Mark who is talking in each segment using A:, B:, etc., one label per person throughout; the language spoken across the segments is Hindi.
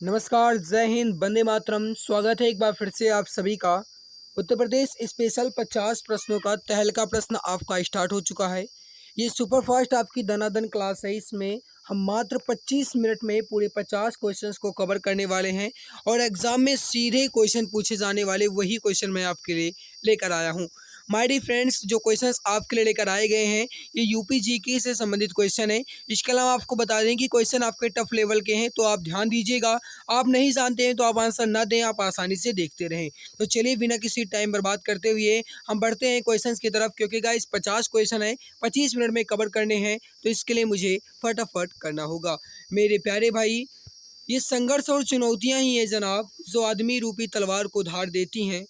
A: नमस्कार, जय हिंद, वंदे मातरम। स्वागत है एक बार फिर से आप सभी का। उत्तर प्रदेश स्पेशल 50 प्रश्नों का तहलका प्रश्न आपका स्टार्ट हो चुका है। ये सुपर फास्ट आपकी दनादन क्लास है। इसमें हम मात्र 25 मिनट में पूरे 50 क्वेश्चंस को कवर करने वाले हैं और एग्जाम में सीधे क्वेश्चन पूछे जाने वाले वही क्वेश्चन मैं आपके लिए लेकर आया हूँ। माय डियर फ्रेंड्स, जो क्वेश्चंस आपके लिए लेकर आए गए हैं ये यूपी जीके से संबंधित क्वेश्चन है। इसके अलावा आपको बता दें कि क्वेश्चन आपके टफ लेवल के हैं, तो आप ध्यान दीजिएगा। आप नहीं जानते हैं तो आप आंसर ना दें, आप आसानी से देखते रहें। तो चलिए बिना किसी टाइम बर्बाद करते हुए हम बढ़ते हैं क्वेश्चंस की तरफ, क्योंकि गाइस 50 क्वेश्चन है, 25 मिनट में कवर करने हैं, तो इसके लिए मुझे फटाफट करना होगा। मेरे प्यारे भाई, ये संघर्ष और चुनौतियां ही है जनाब, जो आदमी रूपी तलवार को धार देती हैं।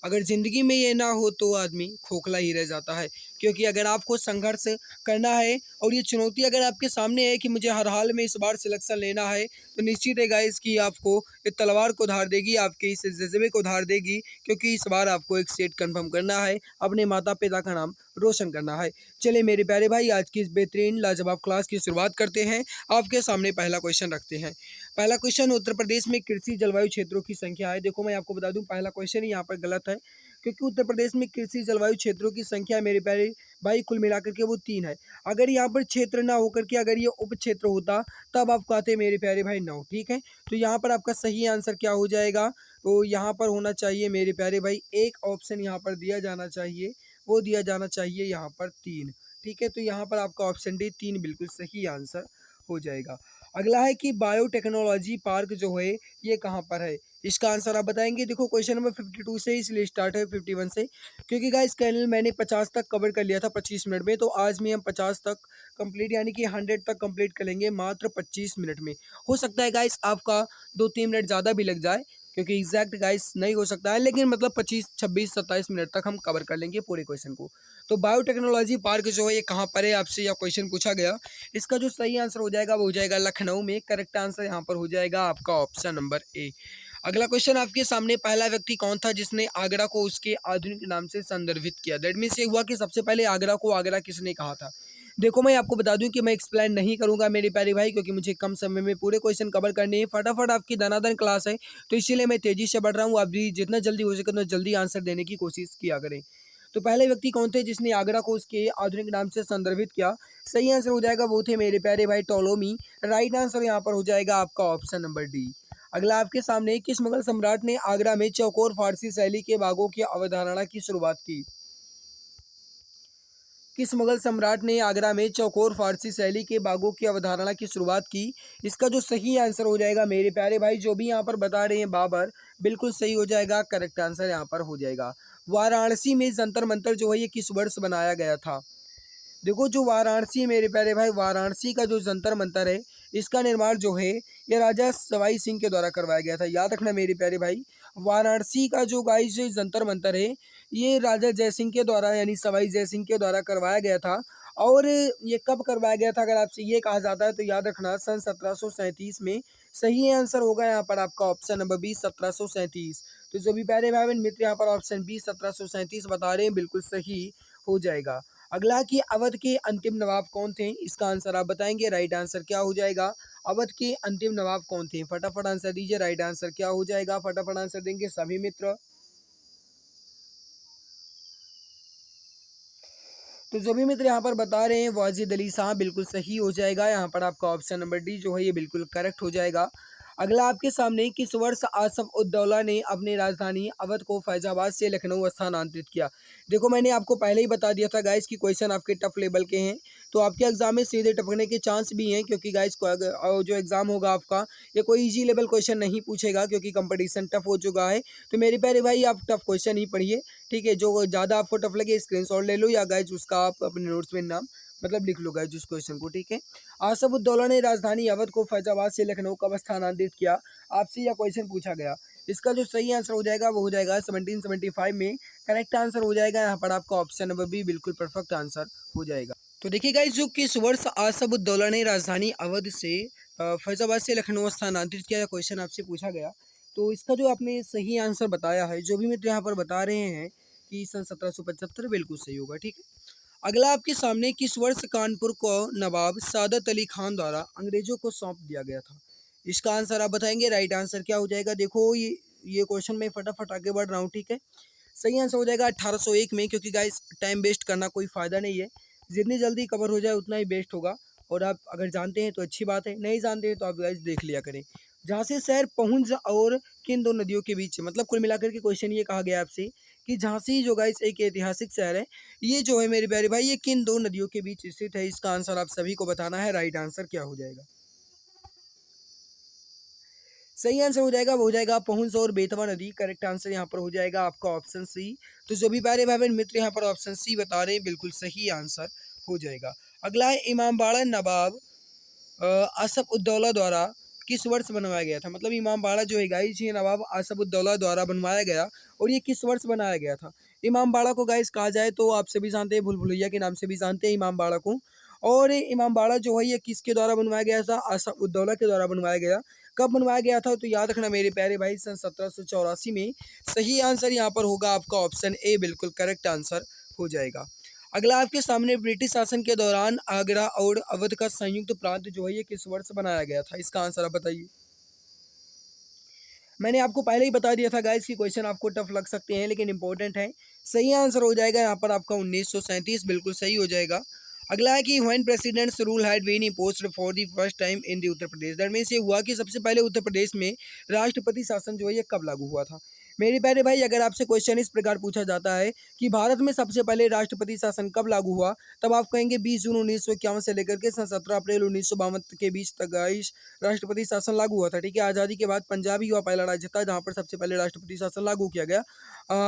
A: अगर ज़िंदगी में ये ना हो तो आदमी खोखला ही रह जाता है। क्योंकि अगर आपको संघर्ष करना है और ये चुनौती अगर आपके सामने है कि मुझे हर हाल में इस बार सिलेक्शन लेना है, तो निश्चित है गाइस कि आपको ये तलवार को धार देगी, आपके इस जज्बे को धार देगी। क्योंकि इस बार आपको एक सीट कंफर्म करना है, अपने माता पिता का नाम रोशन करना है। चलिए मेरे प्यारे भाई, आज की इस बेहतरीन लाजवाब क्लास की शुरुआत करते हैं। आपके सामने पहला क्वेश्चन रखते हैं। पहला क्वेश्चन, उत्तर प्रदेश में कृषि जलवायु क्षेत्रों की संख्या है। देखो मैं आपको बता दूं, पहला क्वेश्चन ही यहाँ पर गलत है, क्योंकि उत्तर प्रदेश में कृषि जलवायु क्षेत्रों की संख्या मेरे प्यारे भाई कुल मिलाकर के वो 3 है। अगर यहाँ पर क्षेत्र ना होकर के अगर ये उप क्षेत्र होता, तब आप कहते मेरे प्यारे भाई 9। ठीक है, तो यहाँ पर आपका सही आंसर क्या हो जाएगा? तो यहाँ पर होना चाहिए मेरे प्यारे भाई, एक ऑप्शन यहाँ पर दिया जाना चाहिए, वो दिया जाना चाहिए यहाँ पर 3। ठीक है, तो यहाँ पर आपका ऑप्शन डी 3 बिल्कुल सही आंसर हो जाएगा। अगला है कि बायोटेक्नोलॉजी पार्क जो है ये कहाँ पर है? इसका आंसर आप बताएंगे। देखो क्वेश्चन नंबर 52 से इसलिए स्टार्ट है, 51 से, क्योंकि गाइस कल मैंने 50 तक कवर कर लिया था 25 मिनट में, तो आज में हम 50 तक कंप्लीट यानी कि 100 तक कंप्लीट करेंगे मात्र 25 मिनट में। हो सकता है गाइस आपका 2-3 मिनट ज़्यादा भी लग जाए, क्योंकि एग्जैक्ट गाइस नहीं हो सकता है, लेकिन मतलब 25, 26, 27 मिनट तक हम कवर कर लेंगे पूरे क्वेश्चन को। तो बायोटेक्नोलॉजी पार्क जो है ये कहाँ पर है, आपसे यह क्वेश्चन पूछा गया। इसका जो सही आंसर हो जाएगा वो हो जाएगा लखनऊ में। करेक्ट आंसर यहाँ पर हो जाएगा आपका ऑप्शन नंबर ए। अगला क्वेश्चन आपके सामने, पहला व्यक्ति कौन था जिसने आगरा को उसके आधुनिक नाम से संदर्भित किया? दैट मीन्स ये हुआ कि सबसे पहले आगरा को आगरा किसने कहा था। देखो मैं आपको बता दूं कि मैं एक्सप्लेन नहीं करूंगा मेरे प्यारे भाई, क्योंकि मुझे कम समय में पूरे क्वेश्चन कवर करने हैं। फटाफट आपकी दनादन क्लास है, तो इसीलिए मैं तेजी से बढ़ रहा हूँ। आप भी जितना जल्दी हो सके उतना जल्दी आंसर देने की कोशिश किया करें। तो पहले व्यक्ति कौन थे जिसने आगरा को उसके आधुनिक नाम से संदर्भित किया? सही आंसर हो जाएगा वो थे मेरे प्यारे भाई टोलोमी। राइट आंसर यहाँ पर हो जाएगा आपका ऑप्शन नंबर डी। अगला आपके सामने, किस मुगल सम्राट ने आगरा में चौकोर फारसी शैली के बागों की अवधारणा की शुरुआत की? किस मुगल सम्राट ने आगरा में चौकोर फारसी शैली के बागों की अवधारणा की शुरुआत की? इसका जो सही आंसर हो जाएगा मेरे प्यारे भाई, जो भी यहाँ पर बता रहे हैं बाबर, बिल्कुल सही हो जाएगा। करेक्ट आंसर यहाँ पर हो जाएगा। वाराणसी में जंतर मंतर जो है ये किस वर्ष बनाया गया था? देखो जो वाराणसी है मेरे प्यारे भाई, वाराणसी का जो जंतर मंतर है इसका निर्माण जो है ये राजा सवाई सिंह के द्वारा करवाया गया था। याद रखना मेरे प्यारे भाई, वाराणसी का जो गाइस जो जंतर मंतर है ये राजा जय सिंह के द्वारा यानी सवाई जय सिंह के द्वारा करवाया गया था। और ये कब करवाया गया था अगर आपसे ये कहा जाता है तो याद रखना सन 1737 में। सही आंसर होगा यहाँ पर आपका ऑप्शन नंबर बी 1737। तो जो भी प्यारे भाई बहन मित्र यहाँ पर ऑप्शन बी 1737 बता रहे हैं बिल्कुल सही हो जाएगा। अगला कि अवध के अंतिम नवाब कौन थे? इसका आंसर आप बताएंगे। राइट आंसर क्या हो जाएगा? अवध के अंतिम नवाब कौन थे? फटाफट आंसर दीजिए। राइट आंसर क्या हो जाएगा? फटाफट आंसर देंगे सभी मित्र। तो जो भी मित्र यहाँ पर बता रहे हैं वाजिद अली साहब, बिल्कुल सही हो जाएगा। यहाँ पर आपका ऑप्शन नंबर डी जो है ये बिल्कुल करेक्ट हो जाएगा। अगला आपके सामने, किस वर्ष आसफ उद्दौला ने अपनी राजधानी अवध को फैजाबाद से लखनऊ स्थानांतरित किया? देखो मैंने आपको पहले ही बता दिया था गाइस कि क्वेश्चन आपके टफ लेवल के हैं, तो आपके एग्जाम में सीधे टपकने के चांस भी हैं, क्योंकि गाइस जो एग्जाम होगा आपका ये कोई इजी लेवल क्वेश्चन नहीं पूछेगा, क्योंकि कंपटीशन टफ हो चुका है। तो मेरे प्यारे भाई आप टफ क्वेश्चन ही पढ़िए। ठीक है, जो ज़्यादा आपको टफ लगे स्क्रीनशॉट ले लो, या गाइज उसका आप अपने नोट्स में नाम मतलब लिख लो गाइज उस क्वेश्चन को। ठीक है, आसफ उद्दौला ने राजधानी अवध को फैजाबाद से लखनऊ कब स्थानांतरित किया? आपसे यह क्वेश्चन पूछा गया। इसका जो सही आंसर हो जाएगा वो हो जाएगा 1775 में। करेक्ट आंसर हो जाएगा यहाँ पर आपका ऑप्शन नंबर बी बिल्कुल परफेक्ट आंसर हो जाएगा। तो देखिए गाइज, जो किस वर्ष आसफ उद्दौला ने राजधानी अवध से फैजाबाद से लखनऊ स्थानांतरित किया, क्वेश्चन आपसे पूछा गया। तो इसका जो आपने सही आंसर बताया है, जो भी मित्र यहाँ पर बता रहे हैं कि सन 1775, बिल्कुल सही होगा। ठीक है, अगला आपके सामने, किस वर्ष कानपुर को नवाब सादत अली खान द्वारा अंग्रेजों को सौंप दिया गया था? इसका आंसर आप बताएंगे। राइट आंसर क्या हो जाएगा? देखो ये क्वेश्चन मैं फटाफट आगे बढ़ रहा हूँ, ठीक है। सही आंसर हो जाएगा 1801 में, क्योंकि गाइस टाइम वेस्ट करना कोई फ़ायदा नहीं है। जितनी जल्दी कवर हो जाए उतना ही बेस्ट होगा। और आप अगर जानते हैं तो अच्छी बात है, नहीं जानते हैं तो आप गाइस देख लिया करें। झांसी शहर पहुंच और किन दो नदियों के बीच है? मतलब कुल मिलाकर के क्वेश्चन ये कहा गया आपसे कि झांसी जो गाइस एक ऐतिहासिक शहर है, ये जो है मेरे प्यारे भाई, ये किन दो नदियों के बीच स्थित है? इसका आंसर आप सभी को बताना है। राइट आंसर क्या हो जाएगा? सही आंसर हो जाएगा पहुंच और बेतवा नदी। करेक्ट आंसर यहाँ पर हो जाएगा आपका ऑप्शन सी। तो जो भी प्यारे भाई बहन मित्र यहाँ पर ऑप्शन सी बता रहे हैं, बिल्कुल सही आंसर हो जाएगा। अगला है इमामबाड़ा नवाब आसफ उद्दौला द्वारा किस वर्ष बनवाया गया था? मतलब इमामबाड़ा जो है गाइस, ये नवाब आसफ उद्दौला द्वारा बनवाया गया, और ये किस वर्ष बनाया गया था? इमामबाड़ा को गाइस कहा जाए तो आप सभी जानते हैं, भूल भुलैया के नाम से भी जानते हैं इमामबाड़ा को। और इमामबाड़ा जो है ये किसके द्वारा बनवाया गया था? आसफ उद्दौला के द्वारा बनवाया गया। कब बनवाया गया था? तो याद रखना मेरे प्यारे भाई, सन 1784 में। सही आंसर यहाँ पर होगा आपका ऑप्शन ए, बिल्कुल करेक्ट आंसर हो जाएगा। अगला आपके सामने ब्रिटिश शासन के दौरान आगरा और अवध का संयुक्त प्रांत जो है ये किस वर्ष बनाया गया था? इसका आंसर आप बताइए। मैंने आपको पहले ही बता दिया था गाइस कि क्वेश्चन आपको टफ लग सकते हैं, लेकिन इंपॉर्टेंट है। सही आंसर हो जाएगा यहाँ पर आपका 1937, बिल्कुल सही हो जाएगा। अगला है कि when presidents rule had been imposed for the first time in the Uttar Pradesh. That means ये हुआ कि सबसे पहले उत्तर प्रदेश में राष्ट्रपति शासन जो है ये कब लागू हुआ था? मेरे प्यारे भाई, अगर आपसे क्वेश्चन इस प्रकार पूछा जाता है कि भारत में सबसे पहले राष्ट्रपति शासन कब लागू हुआ, तब आप कहेंगे 20 जून 1951 से लेकर के सन 17 अप्रैल 1952 के बीच तक गाइस राष्ट्रपति शासन लागू हुआ था, ठीक है। आज़ादी के बाद पंजाब ही हुआ पहला राज्य था जहाँ पर सबसे पहले राष्ट्रपति शासन लागू किया गया,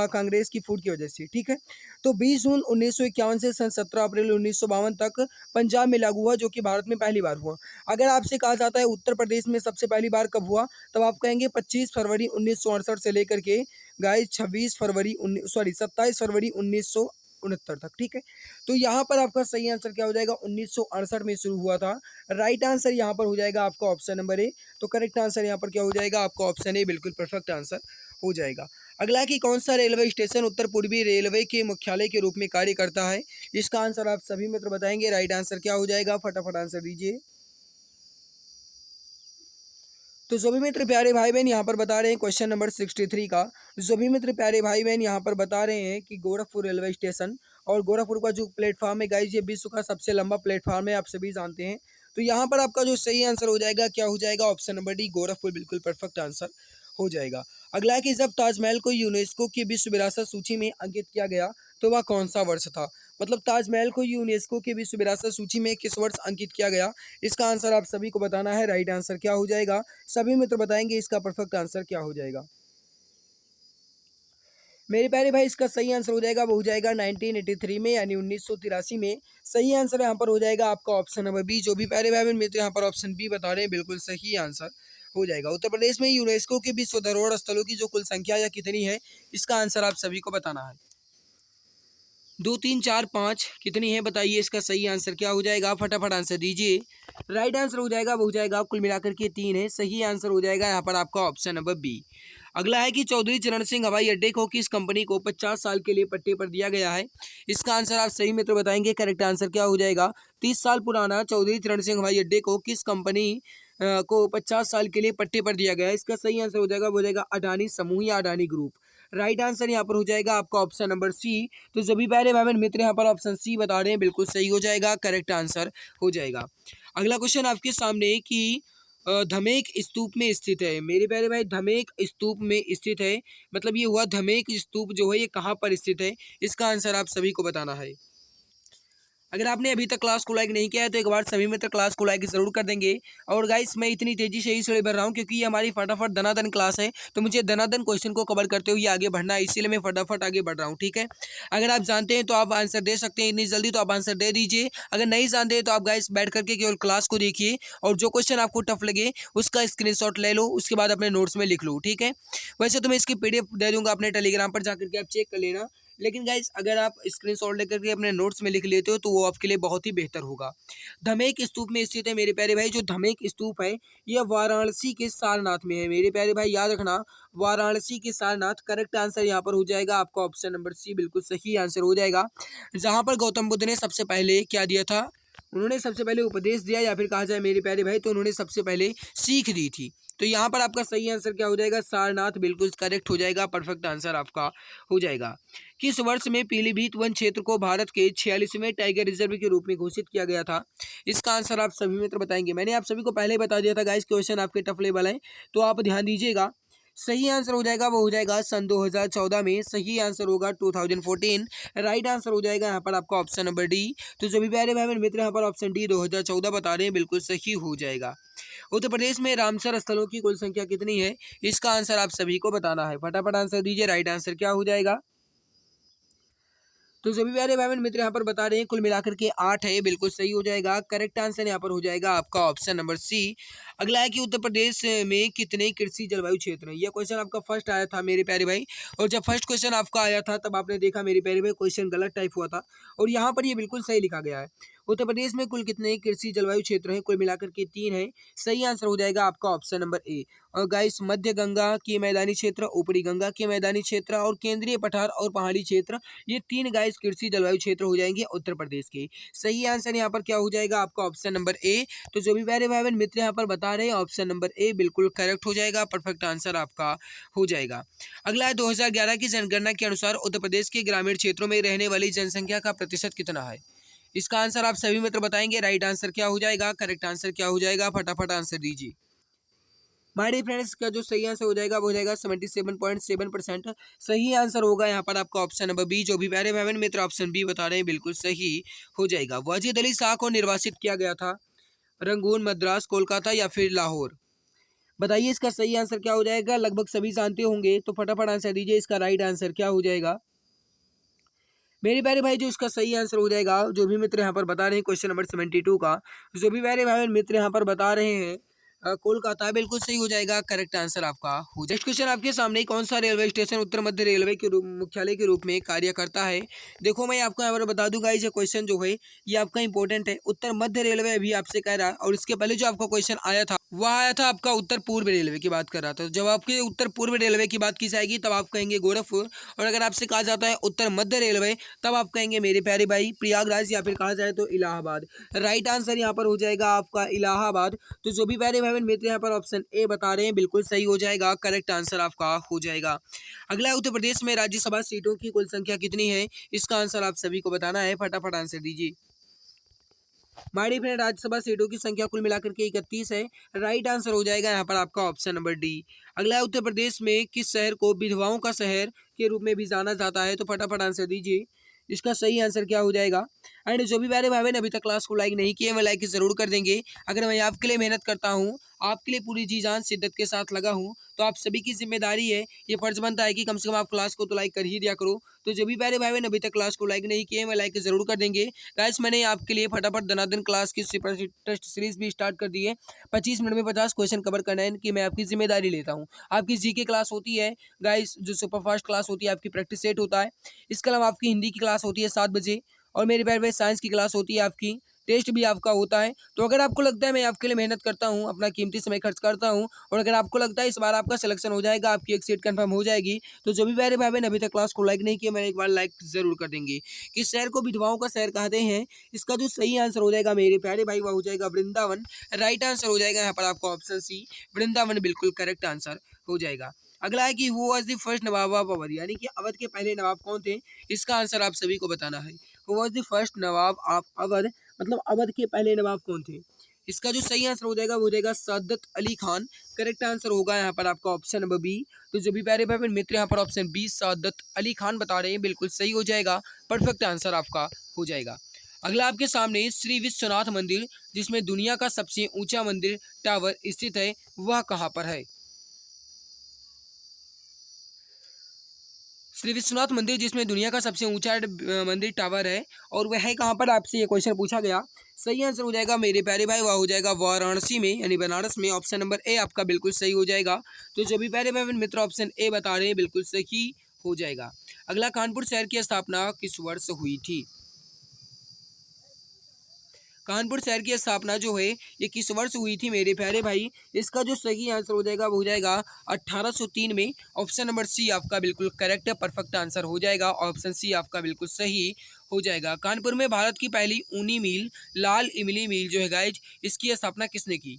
A: कांग्रेस की फूट की वजह से, ठीक है। तो 20 जून 1951 से सन 17 अप्रैल 1952 तक पंजाब में लागू हुआ, जो कि भारत में पहली बार हुआ। अगर आपसे कहा जाता है उत्तर प्रदेश में सबसे पहली बार कब हुआ, तब आप कहेंगे 25 फरवरी 1968 से लेकर के गाइस 27 फरवरी 1969 तक, ठीक है। तो यहाँ पर आपका सही आंसर क्या हो जाएगा? 1968 में शुरू हुआ था। राइट आंसर यहाँ पर हो जाएगा आपका ऑप्शन नंबर ए। तो करेक्ट आंसर यहाँ पर क्या हो जाएगा? आपका ऑप्शन ए, बिल्कुल परफेक्ट आंसर हो जाएगा। अगला कि कौन सा रेलवे स्टेशन उत्तर पूर्वी रेलवे के मुख्यालय के रूप में कार्य करता है? इसका आंसर आप सभी मित्र बताएंगे। राइट आंसर क्या हो जाएगा? फटाफट आंसर दीजिए। तो जो भी मित्र प्यारे भाई बहन यहाँ पर बता रहे हैं क्वेश्चन नंबर 63 का, जो भी मित्र प्यारे भाई बहन यहाँ पर बता रहे हैं कि गोरखपुर रेलवे स्टेशन, और गोरखपुर का जो प्लेटफॉर्म है गाइस, ये विश्व का सबसे लंबा प्लेटफॉर्म है, आप सभी जानते हैं। तो यहाँ पर आपका जो सही आंसर हो जाएगा क्या हो जाएगा? ऑप्शन नंबर डी, गोरखपुर, बिल्कुल परफेक्ट आंसर हो जाएगा। अगला है कि जब ताजमहल को यूनेस्को की विश्व विरासत सूची में अंकित किया गया, तो वह कौन सा वर्ष था? मतलब ताजमहल को यूनेस्को की विश्व विरासत सूची में किस वर्ष अंकित किया गया? इसका आंसर आप सभी को बताना है। राइट आंसर क्या हो जाएगा? सभी मित्र बताएंगे इसका परफेक्ट आंसर क्या हो जाएगा। मेरे प्यारे भाई, इसका सही आंसर हो जाएगा, वो हो जाएगा 1983 में, यानी 1983 में। सही आंसर यहाँ पर हो जाएगा आपका ऑप्शन नंबर बी। जो भी प्यारे भाई मित्र यहाँ पर ऑप्शन बी बता रहे हैं, बिल्कुल सही आंसर हो जाएगा। उत्तर प्रदेश में यूनेस्को के विश्व धरोहर स्थलों की जो कुल संख्या या कितनी है, इसका आंसर आप सभी को बताना है। 2, 3, 4, 5 कितनी है बताइए? इसका सही आंसर क्या हो जाएगा? फटाफट आंसर दीजिए। राइट आंसर हो जाएगा, वो हो जाएगा कुल मिलाकर के 3 है। सही आंसर हो जाएगा यहाँ पर आपका ऑप्शन नंबर बी। अगला है कि चौधरी चरण सिंह हवाई अड्डे को किस कंपनी को 50 साल के लिए पट्टे पर दिया गया है? इसका आंसर आप सही मित्र बताएंगे। करेक्ट आंसर क्या हो जाएगा? 30 साल पुराना चौधरी चरण सिंह हवाई अड्डे को किस कंपनी को 50 साल के लिए पट्टे पर दिया गया है? इसका सही आंसर हो जाएगा, वो हो जाएगा अडानी समूह या अडानी ग्रुप। राइट आंसर यहाँ पर हो जाएगा आपका ऑप्शन नंबर सी। तो सभी प्यारे भाई बहन मित्र यहाँ पर ऑप्शन सी बता रहे हैं, बिल्कुल सही हो जाएगा, करेक्ट आंसर हो जाएगा। अगला क्वेश्चन आपके सामने कि धमेक स्तूप में स्थित है। मेरे प्यारे भाई, धमेक स्तूप में स्थित है, मतलब ये हुआ धमेक स्तूप जो है ये कहाँ पर स्थित है? इसका आंसर आप सभी को बताना है। अगर आपने अभी तक क्लास को लाइक नहीं किया है तो एक बार सभी मित्र क्लास को लाइक जरूर कर देंगे। और गाइस, मैं इतनी तेजी से इसलिए बढ़ रहा हूँ क्योंकि ये हमारी फटाफट धनाधन क्लास है, तो मुझे धनाधन क्वेश्चन को कवर करते हुए आगे बढ़ना है, इसीलिए मैं फटाफट आगे बढ़ रहा हूँ, ठीक है। अगर आप जानते हैं तो आप आंसर दे सकते हैं इतनी जल्दी, तो आप आंसर दे दीजिए। अगर नहीं जानते हैं तो आप गाइस बैठ करके केवल क्लास को देखिए, और जो क्वेश्चन आपको टफ लगे उसका स्क्रीनशॉट ले लो, उसके बाद अपने नोट्स में लिख लो, ठीक है। वैसे तो मैं इसकी PDF दे दूंगा अपने टेलीग्राम पर, जाकर के आप चेक कर लेना। लेकिन गाइस, अगर आप स्क्रीनशॉट लेकर के अपने नोट्स में लिख लेते हो तो वो आपके लिए बहुत ही बेहतर होगा। धमेक स्तूप में स्थित है मेरे प्यारे भाई, जो धमेक स्तूप है यह वाराणसी के सारनाथ में है। मेरे प्यारे भाई याद रखना, वाराणसी के सारनाथ। करेक्ट आंसर यहाँ पर हो जाएगा आपका ऑप्शन नंबर सी, बिल्कुल सही आंसर हो जाएगा। जहाँ पर गौतम बुद्ध ने सबसे पहले क्या दिया था? उन्होंने सबसे पहले उपदेश दिया, या फिर कहा जाए मेरे प्यारे भाई तो उन्होंने सबसे पहले सीख दी थी। तो यहाँ पर आपका सही आंसर क्या हो जाएगा? सारनाथ बिल्कुल करेक्ट हो जाएगा, परफेक्ट आंसर आपका हो जाएगा। किस वर्ष में पीलीभीत वन क्षेत्र को भारत के 46वें टाइगर रिजर्व के रूप में घोषित किया गया था? इसका आंसर आप सभी मित्र बताएंगे। मैंने आप सभी को पहले ही बता दिया था गाइस, क्वेश्चन आपके टफ लेवल है, तो आप ध्यान दीजिएगा। सही आंसर हो जाएगा वो हो जाएगा सन 2014 में। सही आंसर होगा 2014। राइट आंसर हो जाएगा यहाँ पर आपका ऑप्शन नंबर डी। तो जो भी प्यारे भाई बहन मित्र यहाँ पर ऑप्शन डी 2014 बता रहे हैं, बिल्कुल सही हो जाएगा। उत्तर प्रदेश में रामसर स्थलों की कुल संख्या कितनी है? इसका आंसर आप सभी को बताना है, फटाफट आंसर दीजिए। राइट आंसर क्या हो जाएगा? तो सभी प्यारे भाई बहन मित्र यहाँ पर बता रहे हैं कुल मिलाकर के 8 है, बिल्कुल सही हो जाएगा। करेक्ट आंसर यहाँ पर हो जाएगा आपका ऑप्शन नंबर सी। अगला है कि उत्तर प्रदेश में कितने कृषि जलवायु क्षेत्र हैं? यह क्वेश्चन आपका फर्स्ट आया था मेरे प्यारे भाई, और जब फर्स्ट क्वेश्चन आपका आया था तब आपने देखा मेरे प्यारे भाई क्वेश्चन गलत टाइप हुआ था, और यहाँ पर ये बिल्कुल सही लिखा गया है। उत्तर प्रदेश में कुल कितने कृषि जलवायु क्षेत्र हैं? कुल मिलाकर के 3 है। सही आंसर हो जाएगा आपका ऑप्शन नंबर ए। और गाइस, मध्य गंगा के मैदानी क्षेत्र, ऊपरी गंगा के मैदानी क्षेत्र और केंद्रीय पठार और पहाड़ी क्षेत्र, ये 3 गाइस कृषि जलवायु क्षेत्र हो जाएंगे उत्तर प्रदेश के। सही आंसर यहाँ पर क्या हो जाएगा आपका ऑप्शन नंबर ए। तो जो भी प्यारे भाई बहन मित्र यहाँ पर बता रहे हैं ऑप्शन नंबर ए बिल्कुल करेक्ट हो जाएगा, परफेक्ट आंसर आपका हो जाएगा। अगला है 2011 की जनगणना के अनुसार उत्तर प्रदेश के ग्रामीण क्षेत्रों में रहने वाली जनसंख्या का प्रतिशत कितना है? इसका आंसर आप सभी मित्र बताएंगे। राइट आंसर क्या हो जाएगा? करेक्ट आंसर क्या हो जाएगा? फटाफट आंसर दीजिए। माय डियर फ्रेंड्स, का जो सही आंसर हो जाएगा वो हो जाएगा 77.7%। सही आंसर होगा यहाँ पर आपका ऑप्शन नंबर बी। जो भी प्यारे भाई बहन मित्र ऑप्शन बी बता रहे हैं, बिल्कुल सही हो जाएगा। वाजिद अली शाह को निर्वासित किया गया था रंगून, मद्रास, कोलकाता या फिर लाहौर? बताइए इसका सही आंसर क्या हो जाएगा? लगभग सभी जानते होंगे, तो फटाफट आंसर दीजिए। इसका राइट आंसर क्या हो जाएगा मेरे प्यारे भाई? जो इसका सही आंसर हो जाएगा, जो भी मित्र यहाँ पर बता रहे हैं क्वेश्चन नंबर 72 का, जो भी प्यारे भाई मित्र यहाँ पर बता रहे हैं कोलकाता, बिल्कुल सही हो जाएगा। करेक्ट आंसर आपका हो जाएगा। नेक्स्ट क्वेश्चन आपके सामने, कौन सा रेलवे स्टेशन उत्तर मध्य रेलवे के मुख्यालय के रूप में कार्य करता है? देखो मैं आपको यहाँ पर बता दूंगा, ये क्वेश्चन जो है ये आपका इंपॉर्टेंट है। उत्तर मध्य रेलवे अभी आपसे कह रहा है, और इसके पहले जो आपका क्वेश्चन आया था वह आया था आपका उत्तर पूर्व रेलवे की बात कर रहा था। जब आपके उत्तर पूर्व रेलवे की बात की जाएगी तब आप कहेंगे गोरखपुर, और अगर आपसे कहा जाता है उत्तर मध्य रेलवे तब आप कहेंगे मेरे प्यारे भाई प्रयागराज, या फिर कहा जाए तो इलाहाबाद। राइट आंसर यहाँ पर हो जाएगा आपका इलाहाबाद। तो जो भी प्यारे भाई मित्र यहाँ पर ऑप्शन ए बता रहे हैं, बिल्कुल सही हो जाएगा। करेक्ट आंसर आपका हो जाएगा। अगला, उत्तर प्रदेश में राज्यसभा सीटों की कुल संख्या कितनी है? इसका आंसर आप सभी को बताना है, फटाफट आंसर दीजिए। माय डियर फ्रेंड, राज्यसभा सीटों की संख्या कुल मिलाकर के 31 है। राइट आंसर हो जाएगा यहाँ पर आपका ऑप्शन नंबर डी। अगला है, उत्तर प्रदेश में किस शहर को विधवाओं का शहर के रूप में भी जाना जाता है? तो फटाफट आंसर दीजिए। इसका सही आंसर क्या हो जाएगा? एंड जो भी प्यारे भाई बहन अभी तक क्लास को लाइक नहीं किए, मैं लाइक जरूर कर देंगे। अगर मैं आपके लिए मेहनत करता हूँ, आपके लिए पूरी जी जान शिद्दत के साथ लगा हूँ, तो आप सभी की जिम्मेदारी है, ये फर्ज बनता है कि कम से कम आप क्लास को तो लाइक कर ही दिया करो। तो जो भी प्यारे भाई बहन अभी तक क्लास को लाइक नहीं किए, मैं लाइक जरूर कर देंगे। गाइस, मैंने आपके लिए फटाफट दनादन क्लास की सुपर टेस्ट सीरीज भी स्टार्ट कर दी है। 25 मिनट में 50 क्वेश्चन कवर करना है कि मैं आपकी जिम्मेदारी लेता हूँ। आपकी जीके क्लास होती है गाइस, जो सुपर फास्ट क्लास होती है, आपकी प्रैक्टिस सेट होता है। इसके अलावा आपकी हिंदी की क्लास होती है 7 बजे, और मेरे प्यारे भाई साइंस की क्लास होती है आपकी, टेस्ट भी आपका होता है। तो अगर आपको लगता है मैं आपके लिए मेहनत करता हूँ, अपना कीमती समय खर्च करता हूँ, और अगर आपको लगता है इस बार आपका सिलेक्शन हो जाएगा, आपकी एक सीट कंफर्म हो जाएगी, तो जो भी प्यारे भाई बहन अभी तक क्लास को लाइक नहीं किया, मैंने एक बार लाइक जरूर कर देंगे। किस शहर को विधवाओं का शहर कहते हैं? इसका जो सही आंसर हो जाएगा मेरे प्यारे भाई वह हो जाएगा वृंदावन। राइट आंसर हो जाएगा यहाँ पर आपका ऑप्शन सी, वृंदावन बिल्कुल करेक्ट आंसर हो जाएगा। अगला है कि who was the first Nawab of Awadh, यानी कि अवध के पहले नवाब कौन थे? इसका आंसर आप सभी को बताना है। Who was the first Nawab of Awadh, मतलब अवध के पहले नवाब कौन थे? इसका जो सही आंसर हो जाएगा वो हो जाएगा सादत अली खान। करेक्ट आंसर होगा यहाँ पर आपका ऑप्शन नंबर बी। तो जो भी प्यारे भाई मित्र यहाँ पर ऑप्शन बी सादत अली खान बता रहे हैं, बिल्कुल सही हो जाएगा, परफेक्ट आंसर आपका हो जाएगा। अगला आपके सामने श्री विश्वनाथ मंदिर, जिसमें दुनिया का सबसे ऊंचा मंदिर टावर स्थित है, वह कहाँ पर है? श्री विश्वनाथ मंदिर, जिसमें दुनिया का सबसे ऊंचा मंदिर टावर है, और वह है कहाँ पर? आपसे ये क्वेश्चन पूछा गया। सही आंसर हो जाएगा मेरे प्यारे भाई वह हो जाएगा वाराणसी में, यानी बनारस में। ऑप्शन नंबर ए आपका बिल्कुल सही हो जाएगा। तो जो भी प्यारे भाई मित्र ऑप्शन ए बता रहे हैं, बिल्कुल सही हो जाएगा। अगला, कानपुर शहर की स्थापना किस वर्ष हुई थी? कानपुर शहर की स्थापना जो है ये किस वर्ष हुई थी मेरे प्यारे भाई? इसका जो सही आंसर हो जाएगा वो हो जाएगा 1803 में। ऑप्शन नंबर सी आपका बिल्कुल करेक्ट परफेक्ट आंसर हो जाएगा। ऑप्शन सी आपका बिल्कुल सही हो जाएगा। कानपुर में भारत की पहली ऊनी मिल लाल इमली मिल जो है गाइज, इसकी स्थापना किसने की?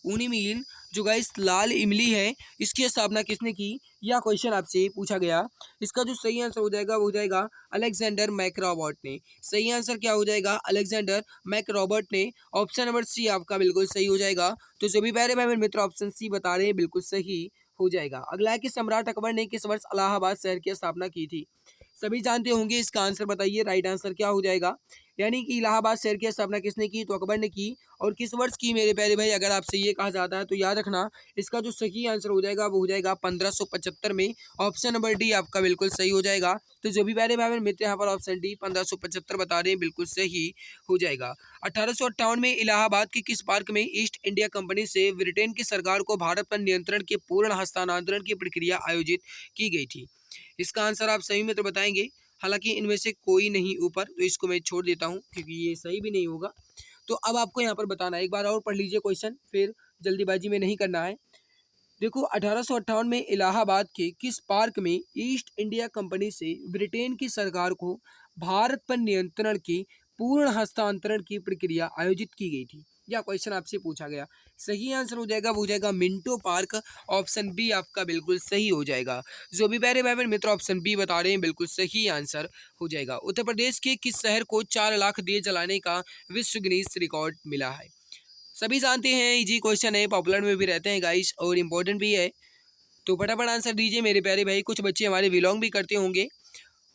A: ऊनी मिल जो गाइस लाल इमली है, इसकी स्थापना किसने की? यह क्वेश्चन आपसे पूछा गया। इसका जो सही आंसर हो जाएगा वो हो जाएगा अलेक्जेंडर मैकरॉबर्ट ने। सही आंसर क्या हो जाएगा? अलेक्जेंडर मैकरॉबर्ट ने। ऑप्शन नंबर सी आपका बिल्कुल सही हो जाएगा। तो जो भी प्यारे भाई मेरे मित्र ऑप्शन सी बता रहे हैं बिल्कुल सही हो जाएगा। अगला है कि सम्राट अकबर ने किस वर्ष इलाहाबाद शहर की स्थापना की थी? सभी जानते होंगे, इसका आंसर बताइए। राइट आंसर क्या हो जाएगा? यानी कि इलाहाबाद शहर की स्थापना किसने की? तो अकबर ने की। और किस वर्ष की मेरे प्यारे भाई? अगर आपसे ये कहा जाता है तो याद रखना, इसका जो सही आंसर हो जाएगा वो हो जाएगा 1575 में। ऑप्शन नंबर डी आपका बिल्कुल सही हो जाएगा। तो जो भी प्यारे भाई बहन मित्र यहाँ पर ऑप्शन डी 1575 बता रहे हैं बिल्कुल सही हो जाएगा। 1858 में इलाहाबाद के किस पार्क में ईस्ट इंडिया कंपनी से ब्रिटेन की सरकार को भारत पर नियंत्रण के पूर्ण हस्तांतरण की प्रक्रिया आयोजित की गई थी? इसका आंसर आप सही मित्र बताएंगे। हालांकि इनमें से कोई नहीं ऊपर, तो इसको मैं छोड़ देता हूँ क्योंकि ये सही भी नहीं होगा। तो अब आपको यहाँ पर बताना है, एक बार और पढ़ लीजिए क्वेश्चन, फिर जल्दीबाजी में नहीं करना है। देखो 1858 में इलाहाबाद के किस पार्क में ईस्ट इंडिया कंपनी से ब्रिटेन की सरकार को भारत पर नियंत्रण के पूर्ण हस्तांतरण की प्रक्रिया आयोजित की गई थी? यह क्वेश्चन आपसे पूछा गया। सही आंसर हो जाएगा वो हो जाएगा मिंटो पार्क। ऑप्शन बी आपका बिल्कुल सही हो जाएगा। जो भी प्यारे भाई बहन मित्र ऑप्शन बी बता रहे हैं बिल्कुल सही आंसर हो जाएगा। उत्तर प्रदेश के किस शहर को 4 लाख दिए जलाने का विश्व गिनीज रिकॉर्ड मिला है? सभी जानते हैं, इजी क्वेश्चन है, पॉपुलर में भी रहते हैं गाइस और इम्पोर्टेंट भी है। तो फटाफट आंसर दीजिए मेरे प्यारे भाई। कुछ बच्चे हमारे बिलोंग भी करते होंगे।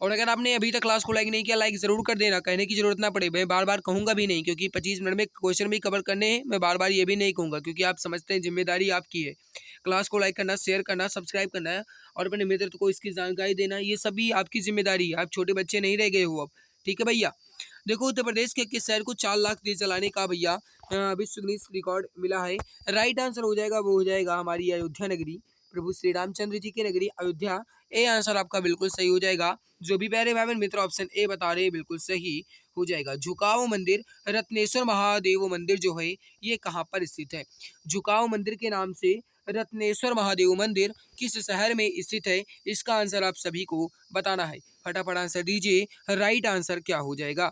A: और अगर आपने अभी तक क्लास को लाइक नहीं किया, लाइक जरूर कर देना, कहने की जरूरत ना पड़े। मैं बार बार कहूंगा भी नहीं क्योंकि 25 मिनट में क्वेश्चन भी कवर करने हैं। मैं बार बार ये भी नहीं कहूंगा क्योंकि आप समझते हैं जिम्मेदारी आपकी है। क्लास को लाइक करना, शेयर करना, सब्सक्राइब करना है और अपने मित्र को इसकी जानकारी देना, ये सभी आपकी जिम्मेदारी है। आप छोटे बच्चे नहीं रह गए हो अब, ठीक है भैया। देखो उत्तर प्रदेश के किस शहर को 4 लाख दिए जलाने का भैया विश्व गिनीज रिकॉर्ड मिला है? राइट आंसर हो जाएगा वो हो जाएगा हमारी अयोध्या नगरी, प्रभु श्री रामचंद्र जी की नगरी अयोध्या। ए आंसर आपका बिल्कुल सही हो जाएगा। जो भी प्यारे भाई बहन मित्र ऑप्शन ए बता रहे हैं बिल्कुल सही हो जाएगा। झुकाव मंदिर रत्नेश्वर महादेव मंदिर जो है ये कहाँ पर स्थित है? झुकाव मंदिर के नाम से रत्नेश्वर महादेव मंदिर किस शहर में स्थित है? इसका आंसर आप सभी को बताना है। फटाफट आंसर दीजिए। राइट आंसर क्या हो जाएगा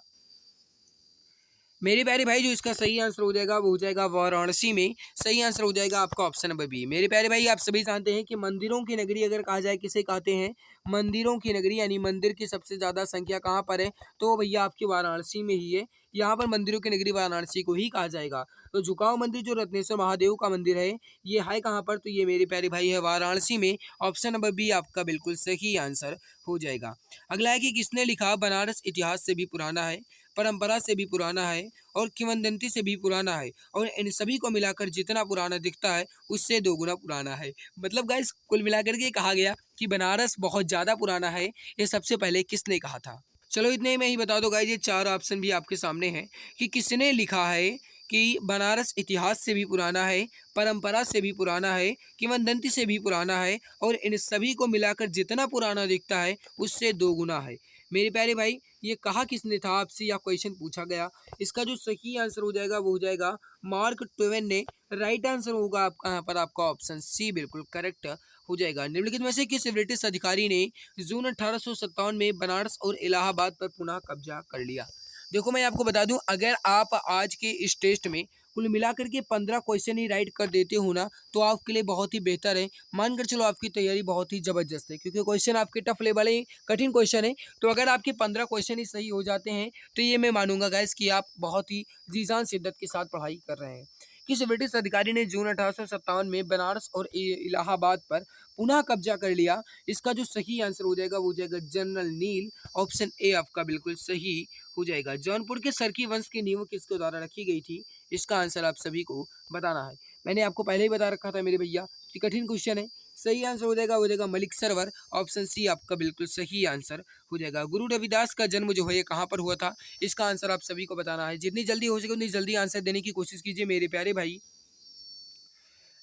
A: मेरे प्यारे भाई? जो इसका सही आंसर हो जाएगा वो हो जाएगा वाराणसी में। सही आंसर हो जाएगा आपका ऑप्शन नंबर बी। मेरे प्यारे भाई आप सभी जानते हैं कि मंदिरों की नगरी अगर कहा जाए किसे कहते हैं? मंदिरों की नगरी, यानी मंदिर की सबसे ज्यादा संख्या कहाँ पर है? तो भैया आपकी वाराणसी में ही है। यहाँ पर मंदिरों की नगरी वाराणसी को ही कहा जाएगा। तो झुकाव मंदिर जो रत्नेश्वर महादेव का मंदिर है ये है कहाँ पर? तो ये मेरे प्यारे भाई है वाराणसी में। ऑप्शन नंबर बी आपका बिल्कुल सही आंसर हो जाएगा। अगला है कि किसने लिखा बनारस इतिहास से भी पुराना है, परंपरा से भी पुराना है और किंवदंती से भी पुराना है और इन सभी को मिलाकर जितना पुराना दिखता है उससे 2 गुना पुराना है। मतलब गाइस कुल मिलाकर के कहा गया कि बनारस बहुत ज़्यादा पुराना है। ये सबसे पहले किसने कहा था? चलो इतने ही मैं ही बता दो गाइस, ये 4 ऑप्शन भी आपके सामने हैं कि किसने लिखा है कि बनारस इतिहास से भी पुराना है, परंपरा से भी पुराना है, किंवदंती से भी पुराना है और इन सभी को मिलाकर जितना पुराना दिखता है उससे 2 गुना है। मेरे प्यारे भाई ये कहा किसने था? आपसे यह क्वेश्चन पूछा गया। इसका जो सही आंसर हो जाएगा वो हो जाएगा मार्क ट्वेन ने। राइट आंसर होगा आपका यहाँ पर आपका ऑप्शन सी बिल्कुल करेक्ट हो जाएगा। निम्नलिखित में से किस ब्रिटिश अधिकारी ने जून 1857 में बनारस और इलाहाबाद पर पुनः कब्जा कर लिया? देखो मैं आपको बता दूं, अगर आप आज के इस टेस्ट में कुल मिलाकर के 15 क्वेश्चन ही राइट कर देते हो ना तो आपके लिए बहुत ही बेहतर है। मानकर चलो आपकी तैयारी बहुत ही जबरदस्त है क्योंकि क्वेश्चन आपके टफ लेवल है, कठिन क्वेश्चन है। तो अगर आपके 15 क्वेश्चन ही सही हो जाते हैं तो ये मैं मानूंगा गैस कि आप बहुत ही जीजान शिद्दत के साथ पढ़ाई कर रहे हैं। किस ब्रिटिश अधिकारी ने जून 1857 में बनारस और इलाहाबाद पर पुनः कब्जा कर लिया? इसका जो सही आंसर हो जाएगा वो हो जाएगा जनरल नील। ऑप्शन ए आपका बिल्कुल सही हो जाएगा। जौनपुर के सरकी वंश की नींव किसके द्वारा रखी गई थी? इसका आंसर आप सभी को बताना है। मैंने आपको पहले ही बता रखा था मेरे भैया कि कठिन क्वेश्चन है। सही आंसर हो जाएगा मलिक सरवर। ऑप्शन सी आपका बिल्कुल सही आंसर हो जाएगा। गुरु रविदास का जन्म जो है ये कहाँ पर हुआ था? इसका आंसर आप सभी को बताना है। जितनी जल्दी हो सके उतनी जल्दी आंसर देने की कोशिश कीजिए मेरे प्यारे भाई।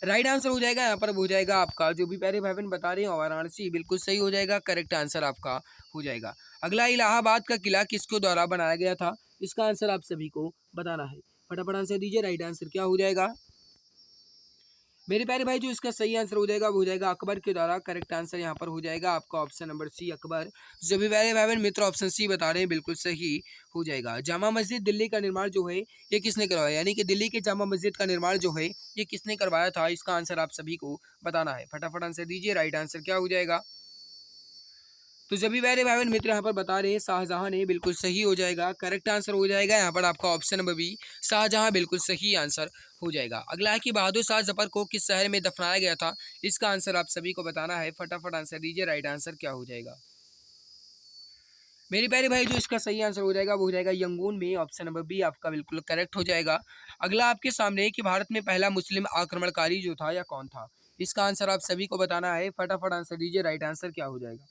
A: राइट आंसर हो जाएगा यहाँ पर हो जाएगा आपका, जो भी प्यारे भाई बहन बता रहे हैं वाराणसी बिल्कुल सही हो जाएगा। करेक्ट आंसर आपका हो जाएगा। अगला, इलाहाबाद का किला किसके द्वारा बनाया गया था? इसका आंसर आप सभी को बताना है। फटाफट आंसर दीजिए, राइट आंसर क्या हो जाएगा मेरे प्यारे भाई। जो इसका सही आंसर हो जाएगा वो हो जाएगा अकबर के द्वारा। करेक्ट आंसर यहाँ पर हो जाएगा आपका ऑप्शन नंबर सी अकबर। जो भी प्यारे भाई बहन मित्र ऑप्शन सी बता रहे हैं बिल्कुल सही हो जाएगा। जामा मस्जिद दिल्ली का निर्माण जो है ये किसने करवाया, यानी कि दिल्ली के जामा मस्जिद का निर्माण जो है ये किसने करवाया था, इसका आंसर आप सभी को बताना है। फटाफट आंसर दीजिए, राइट आंसर क्या हो जाएगा। तो जब भी प्यारे भाई बहन मित्र यहाँ पर बता रहे हैं शाहजहां ने, बिल्कुल सही हो जाएगा। करेक्ट आंसर हो जाएगा यहाँ पर आपका ऑप्शन नंबर बी शाहजहां, बिल्कुल सही आंसर हो जाएगा। अगला है कि बहादुर शाह जफर को किस शहर में दफनाया गया था, इसका आंसर आप सभी को बताना है। फटाफट आंसर दीजिए, राइट आंसर क्या हो जाएगा मेरे प्यारे भाई। जो इसका सही आंसर हो जाएगा वो हो जाएगा यंगून में। ऑप्शन नंबर बी आपका बिल्कुल करेक्ट हो जाएगा। अगला आपके सामने है कि भारत में पहला मुस्लिम आक्रमणकारी जो था या कौन था, इसका आंसर आप सभी को बताना है। फटाफट आंसर दीजिए, राइट आंसर क्या हो जाएगा।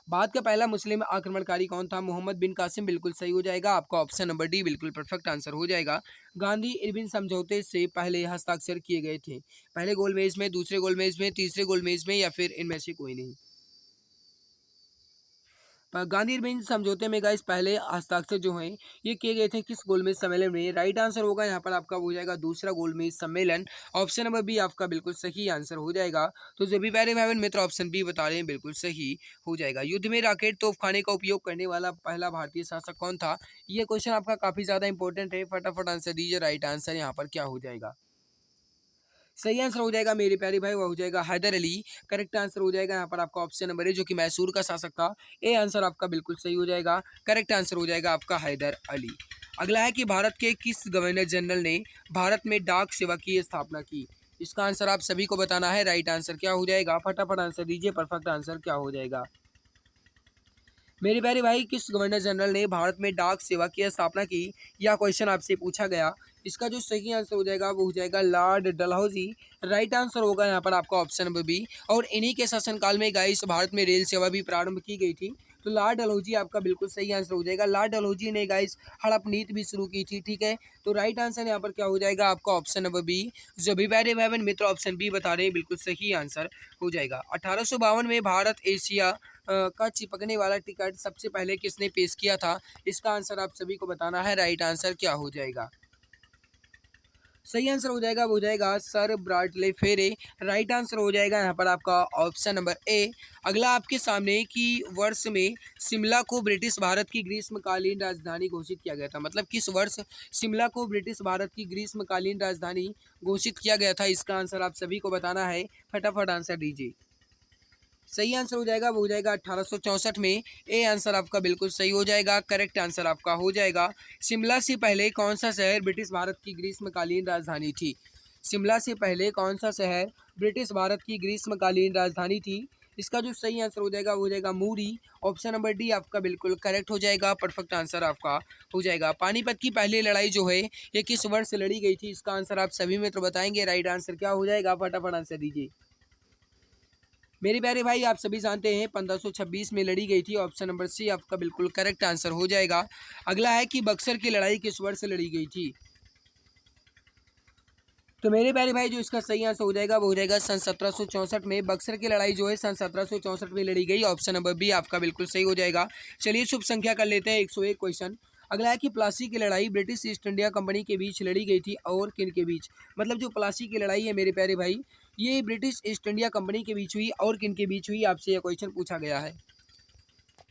A: भारत का पहला मुस्लिम आक्रमणकारी कौन था, मोहम्मद बिन कासिम, बिल्कुल सही हो जाएगा। आपका ऑप्शन नंबर डी बिल्कुल परफेक्ट आंसर हो जाएगा। गांधी इरविन समझौते से पहले हस्ताक्षर किए गए थे, पहले गोलमेज में, दूसरे गोलमेज में, तीसरे गोलमेज में, या फिर इनमें से कोई नहीं। गांधी इरविन समझौते में गाइस पहले हस्ताक्षर जो हैं ये किए गए थे किस गोलमेज सम्मेलन में, राइट आंसर होगा यहाँ पर आपका हो जाएगा दूसरा गोलमेज सम्मेलन। ऑप्शन नंबर बी आपका बिल्कुल सही आंसर हो जाएगा। तो जो भी प्यारे भाई बहन मित्र ऑप्शन बी बता रहे हैं बिल्कुल सही हो जाएगा। युद्ध में रॉकेट तोपखाने का उपयोग करने वाला पहला भारतीय शासक कौन था, ये क्वेश्चन आपका काफी ज्यादा इंपॉर्टेंट है। फटाफट आंसर दीजिए, राइट आंसर यहाँ पर क्या हो जाएगा। सही आंसर हो जाएगा मेरे प्यारे भाई, वो हो जाएगा हैदर अली। करेक्ट आंसर हो जाएगा यहाँ पर आपका ऑप्शन नंबर है, जो कि मैसूर का शासक था। ए आंसर आपका बिल्कुल सही हो जाएगा। करेक्ट आंसर हो जाएगा आपका हैदर अली। अगला है कि भारत के किस गवर्नर जनरल ने भारत में डाक सेवा की स्थापना की, इसका आंसर आप सभी को बताना है। राइट आंसर क्या हो जाएगा, फटाफट आंसर दीजिए, परफेक्ट आंसर क्या हो जाएगा मेरे प्यारे भाई। किस गवर्नर जनरल ने भारत में डाक सेवा की स्थापना की, यह क्वेश्चन आपसे पूछा गया। इसका जो सही आंसर हो जाएगा वो हो जाएगा लॉर्ड डलहौजी। राइट आंसर होगा यहाँ पर आपका ऑप्शन नंबर बी। और इन्हीं के शासनकाल में गाइस भारत में रेल सेवा भी प्रारंभ की गई थी। तो लॉर्ड डलहौजी आपका बिल्कुल सही आंसर हो जाएगा। लॉर्ड डलहौजी ने गाइस हड़प नीति भी शुरू की थी, ठीक है। तो राइट आंसर यहाँ पर क्या हो जाएगा आपका ऑप्शन नंबर बी। जो भी प्यारे भाई बहन मित्र ऑप्शन बी बता रहे हैं बिल्कुल सही आंसर हो जाएगा। 1852 में भारत एशिया का चिपकने वाला टिकट सबसे पहले किसने पेश किया था, इसका आंसर आप सभी को बताना है। राइट आंसर क्या हो जाएगा। सही आंसर हो जाएगा वो हो जाएगा सर ब्राडले फेरे। राइट आंसर हो जाएगा यहाँ पर आपका ऑप्शन नंबर ए। अगला आपके सामने कि वर्ष में शिमला को ब्रिटिश भारत की ग्रीष्मकालीन राजधानी घोषित किया गया था, मतलब किस वर्ष शिमला को ब्रिटिश भारत की ग्रीष्मकालीन राजधानी घोषित किया गया था, इसका आंसर आप सभी को बताना है। फटाफट आंसर दीजिए। सही आंसर हो जाएगा वो हो जाएगा 1864 में। ए आंसर आपका बिल्कुल सही हो जाएगा। करेक्ट आंसर आपका हो जाएगा शिमला से पहले कौन सा शहर ब्रिटिश भारत की ग्रीष्मकालीन राजधानी थी, शिमला से पहले कौन सा शहर ब्रिटिश भारत की ग्रीष्मकालीन राजधानी थी, इसका जो सही आंसर हो जाएगा वो हो जाएगा मूरी। ऑप्शन नंबर डी आपका बिल्कुल करेक्ट हो जाएगा। परफेक्ट आंसर आपका हो जाएगा। पानीपत की पहली लड़ाई जो है ये किस वर्ष लड़ी गई थी, इसका आंसर आप सभी मित्र बताएंगे। राइट आंसर क्या हो जाएगा, फटाफट आंसर दीजिए मेरे प्यारे भाई। आप सभी जानते हैं 1526 में लड़ी गई थी। ऑप्शन नंबर सी आपका बिल्कुल करेक्ट आंसर हो जाएगा। अगला है कि बक्सर की लड़ाई किस वर्ष लड़ी गई थी, तो मेरे प्यारे भाई जो इसका सही आंसर हो जाएगा वो हो जाएगा सन 1764 में। बक्सर की लड़ाई जो है सन 1764 में लड़ी गई। ऑप्शन नंबर बी आपका बिल्कुल सही हो जाएगा। चलिए शुभ संख्या कर लेते हैं 101 क्वेश्चन। अगला है कि प्लासी की लड़ाई ब्रिटिश ईस्ट इंडिया कंपनी के बीच लड़ी गई थी और किन के बीच, मतलब जो प्लासी की लड़ाई है मेरे प्यारे भाई ये ब्रिटिश ईस्ट इंडिया कंपनी के बीच हुई और किन के बीच हुई, आपसे यह क्वेश्चन पूछा गया है।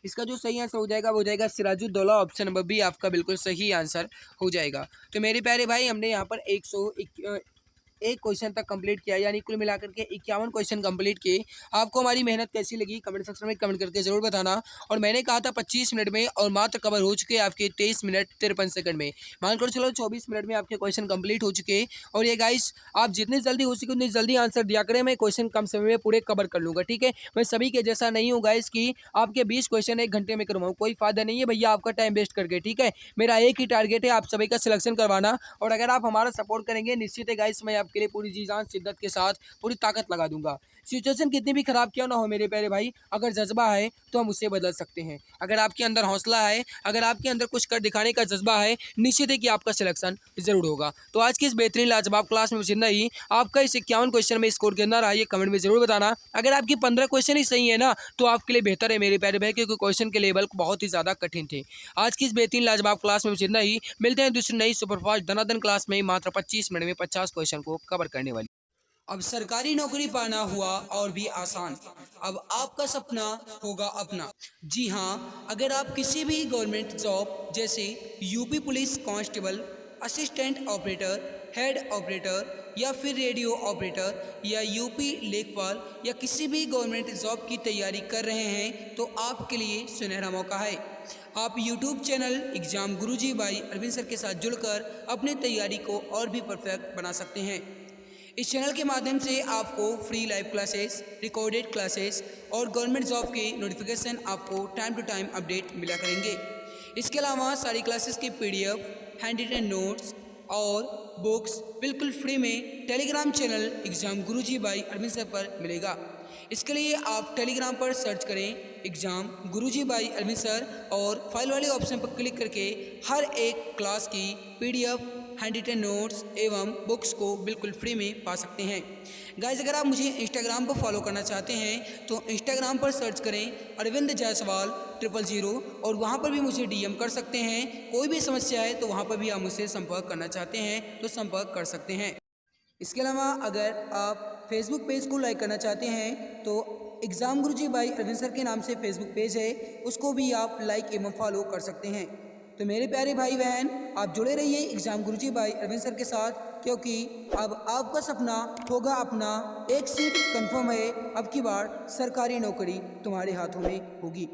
A: इसका जो सही आंसर हो जाएगा वो हो जाएगा सिराजुद्दौला। ऑप्शन नंबर बी आपका बिल्कुल सही आंसर हो जाएगा। तो मेरे प्यारे भाई हमने यहाँ पर 101 क्वेश्चन तक कंप्लीट किया, यानी कुल मिलाकर के 51 क्वेश्चन कंप्लीट किए। आपको हमारी मेहनत कैसी लगी कमेंट सेक्शन में कमेंट करके जरूर बताना। और मैंने कहा था 25 मिनट में और मात्र कवर हो चुके आपके 23 मिनट 53 सेकंड में। मानकर चलो 24 मिनट में आपके क्वेश्चन कंप्लीट हो चुके। और ये गाइस आप जितनी जल्दी हो सके उतनी जल्दी आंसर दिया करें, मैं क्वेश्चन कम समय में पूरे कवर कर लूँगा, ठीक है। मैं सभी के जैसा नहीं हूँ गाइस कि आपके 20 क्वेश्चन 1 घंटे में करवाऊँ, कोई फायदा नहीं है भैया आपका टाइम वेस्ट करके, ठीक है। मेरा एक ही टारगेट है आप सभी का सिलेक्शन करवाना। और अगर आप हमारा सपोर्ट करेंगे निश्चित है गाइस मैं आपके लिए पूरी जी जान शिद्दत के साथ पूरी ताकत लगा दूंगा। सिचुएशन कितनी भी खराब क्यों ना हो मेरे प्यारे भाई, अगर जज्बा है तो हम उसे बदल सकते हैं। अगर आपके अंदर हौसला है, अगर आपके अंदर कुछ कर दिखाने का जज्बा है, निश्चित है कि आपका सिलेक्शन जरूर होगा। तो आज की इस बेहतरीन लाजवाब क्लास में जितना ही आपका इस 51 क्वेश्चन में स्कोर कितना रहा ये कमेंट में जरूर बताना। अगर आपकी 15 क्वेश्चन ही सही है ना तो आपके लिए बेहतर है मेरे प्यारे भाई, क्योंकि क्वेश्चन के लेवल बहुत ही ज्यादा कठिन थे। आज की इस बेहतरीन लाजवाब क्लास में जितना ही मिलते हैं दूसरी नई सुपरफास्ट धनाधन क्लास में मात्र 25 मिनट में 50 क्वेश्चन को कवर करने वाली। अब सरकारी नौकरी पाना हुआ और भी आसान, अब आपका सपना होगा अपना। जी हाँ, अगर आप किसी भी गवर्नमेंट जॉब जैसे UP police constable, assistant operator, head operator या फिर रेडियो ऑपरेटर या यूपी लेखपाल या किसी भी गवर्नमेंट जॉब की तैयारी कर रहे हैं तो आपके लिए सुनहरा मौका है। आप YouTube channel exam Guruji by Arvind sir के साथ जुड़कर अपनी तैयारी को और भी परफेक्ट बना सकते हैं। इस चैनल के माध्यम से आपको free live classes, recorded classes और गवर्नमेंट जॉब के नोटिफिकेशन आपको टाइम टू टाइम अपडेट मिला करेंगे। इसके अलावा सारी क्लासेस की पीडीएफ, हैंड रिटन नोट्स और बुक्स बिल्कुल फ्री में Telegram channel exam Guruji by Arvind sir पर मिलेगा। इसके लिए आप टेलीग्राम पर सर्च करें exam Guruji by Arvind sir और फाइल वाले ऑप्शन पर क्लिक करके हर एक क्लास की पीडीएफ, हैंड रिटन नोट्स एवं बुक्स को बिल्कुल फ्री में पा सकते हैं। गाइस, अगर आप मुझे इंस्टाग्राम पर फॉलो करना चाहते हैं तो इंस्टाग्राम पर सर्च करें अरविंद जायसवाल 000 और वहाँ पर भी मुझे डीएम कर सकते हैं। कोई भी समस्या है तो वहाँ पर भी आप मुझसे संपर्क करना चाहते हैं तो संपर्क कर सकते हैं। इसके अलावा अगर आप फेसबुक पेज को लाइक करना चाहते हैं तो exam Guruji by Arvind sir के नाम से फेसबुक पेज है, उसको भी आप लाइक एवं फॉलो कर सकते हैं। तो मेरे प्यारे भाई बहन, आप जुड़े रहिए exam Guruji by Arvind sir के साथ, क्योंकि अब आपका सपना होगा अपना। एक सीट कंफर्म है, अब की बार सरकारी नौकरी तुम्हारे हाथों में होगी।